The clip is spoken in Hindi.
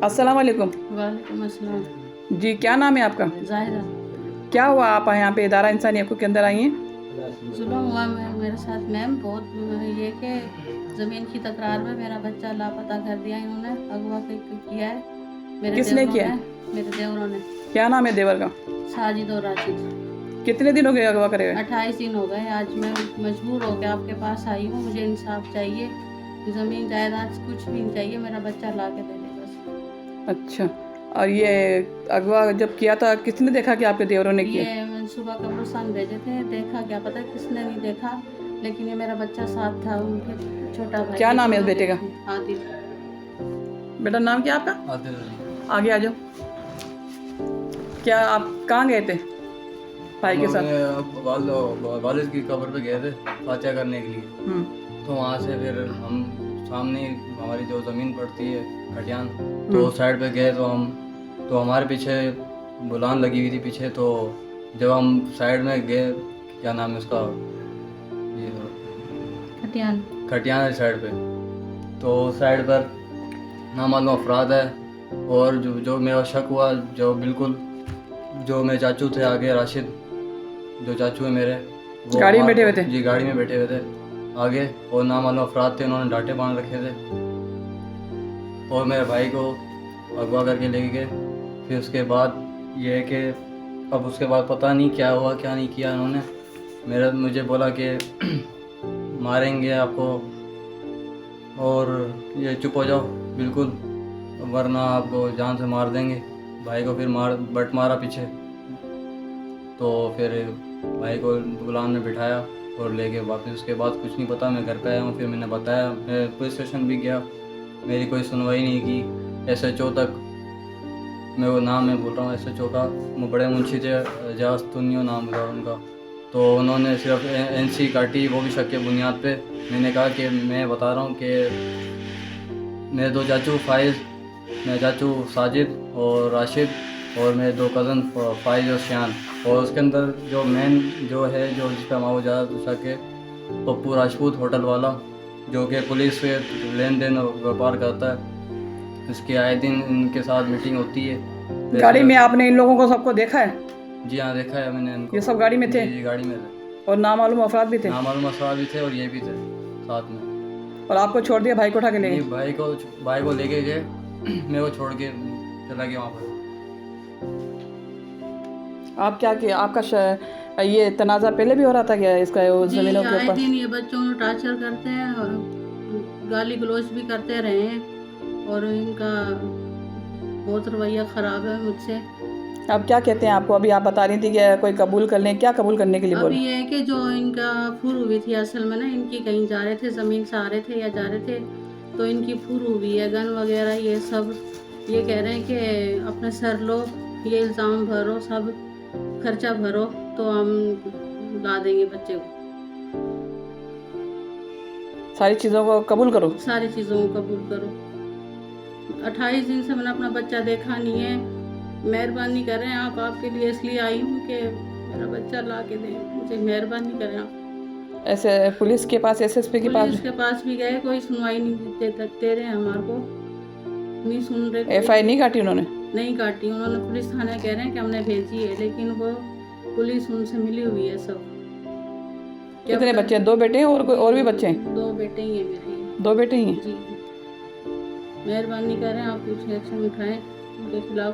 अस्सलाम वालेकुम। वालेकुम अस्सलाम। जी, क्या नाम है आपका? ज़ाहिरा। क्या हुआ आप यहाँ पे इदारा इंसानी हकूक़ के अंदर आई हैं? जुल्म हुआ मेरे साथ मैम, बहुत ये कि ज़मीन की तकरार में मेरा बच्चा लापता कर दिया इन्होंने, अगवा किया है किसने किया है? मेरे देवरों ने। क्या नाम है देवर का? साजिद और राशिद। कितने दिन हो गए अगवा करे हुए? 28 दिन हो गए। आज मैं मजबूर होकर आपके पास आई हूँ, मुझे इंसाफ चाहिए। ज़मीन जायदाद कुछ भी नहीं चाहिए, मेरा बच्चा ला के दे दे बस। अच्छा, और ये अगवा जब किया था किसने देखा कि आपके देवरों ने किया? ये मैंने सुबह कब्रिस्तान भेजे थे, देखा क्या पता किसने नहीं देखा, लेकिन ये मेरा बच्चा साथ था, उनके छोटा भाई। क्या नाम है उस बेटे का? आदिल। बेटा नाम क्या आपका? आदिल। आगे आ जाओ। क्या आप कहाँ गए थे भाई के साथ? वालिद की कब्र पे गए थे फातिहा करने के लिए। तो वहाँ से फिर हम सामने हमारी जो ज़मीन पड़ती है खटियान, तो उस साइड पे गए तो हमारे पीछे बुलान लगी हुई थी पीछे। तो जब हम साइड में गए, क्या नाम है उसका, ये खटियान है साइड पे, तो साइड पर नामालूम अफराद है। और जो मेरा शक हुआ, जो मेरे चाचू थे आगे, राशिद जो चाचू है मेरे, वो गाड़ी में बैठे हुए थे? जी, गाड़ी में बैठे हुए थे आगे, और नामालूम अफराद थे, उन्होंने डांटे बांध रखे थे और मेरे भाई को अगवा करके ले गए। फिर उसके बाद ये है कि अब उसके बाद पता नहीं क्या हुआ क्या नहीं किया इन्होंने। मुझे बोला कि मारेंगे आपको और ये चुप हो जाओ बिल्कुल, वरना आपको जान से मार देंगे। भाई को फिर बट मारा पीछे। तो फिर भाई को गुलाम में बिठाया और ले गए वापस। उसके बाद कुछ नहीं पता, मैं घर पे आया हूँ, फिर मैंने बताया, मैं पुलिस स्टेशन भी गया, मेरी कोई सुनवाई नहीं की। SHO तक, मैं वो नाम मैं बोल रहा हूँ SHO का, वो बड़े मुंशी थे, एजाज तुनियो नाम था उनका। तो उन्होंने सिर्फ NC काटी, वो भी शक के बुनियाद पे। मैंने कहा कि मैं बता रहा हूँ कि मेरे दो चाचू फाइज, मेरे चाचू साजिद और राशिद, और मेरे दो कज़न फाइज और शान, और उसके अंदर जो मेन जो है, जो जिस पर हमारा ज़्यादा शक है, पप्पू राजपूत होटल वाला, जो कि पुलिस से लेन देन और व्यापार करता है। इसके आए दिन इनके साथ मीटिंग होती है। गाड़ी में आपने इन लोगों को सबको देखा है? जी हाँ, देखा है मैंने इनको। ये सब गाड़ी में थे? जी, गाड़ी में थे। और नामालूम अफराद भी थे? नामालूम अफराद भी थे और ये भी थे साथ में। और आपको छोड़ दिया, भाई को उठा के ले गए? भाई को लेके गए, मेरे को छोड़ के चला गया वहाँ पर। आप क्या किया? आपका ये तनाज़ा पहले भी हो रहा था क्या इसका ज़मीनों के ऊपर? दिन ये बच्चों को टार्चर करते हैं और गाली गलौज भी करते रहे हैं, और इनका बहुत रवैया ख़राब है मुझसे। अब क्या कहते हैं आपको? अभी आप बता रही थी कि कोई कबूल कर लें, क्या कबूल करने के लिए बोले? अभी ये है कि जो इनका फुर हुई थी असल में ना, इनकी कहीं जा रहे थे, ज़मीन से आ रहे थे या जा रहे थे, तो इनकी फुर हुई है, गन वगैरह ये सब। ये कह रहे हैं कि अपने सर लो, ये इल्ज़ाम भरो, सब खर्चा भरो, तो हम ला देंगे बच्चे को। सारी चीज़ों को कबूल करो? सारी चीज़ों को कबूल करो। 28 दिन से मैंने अपना बच्चा देखा नहीं है। मेहरबानी करें आप, आपके लिए इसलिए आई हूँ कि मेरा बच्चा ला के दें, मुझे मेहरबानी करें आप। ऐसे पुलिस के पास, SSP के पास? पुलिस के पास भी गए, कोई सुनवाई नहीं दे रहे हमारे को, नहीं सुन रहे। FI नहीं काटी उन्होंने? नहीं काटी उन्होंने। पुलिस थाने कह रहे हैं कि हमने भेजी है, लेकिन वो पुलिस उनसे मिली हुई है सब। कितने बच्चे हैं? 2 बेटे हैं और कोई और भी बच्चे हैं? 2 बेटे ही हैं मेरे। 2 बेटे ही हैं? जी, मेहरबानी करें आप, कुछ एक्शन उठाएं उनके खिलाफ।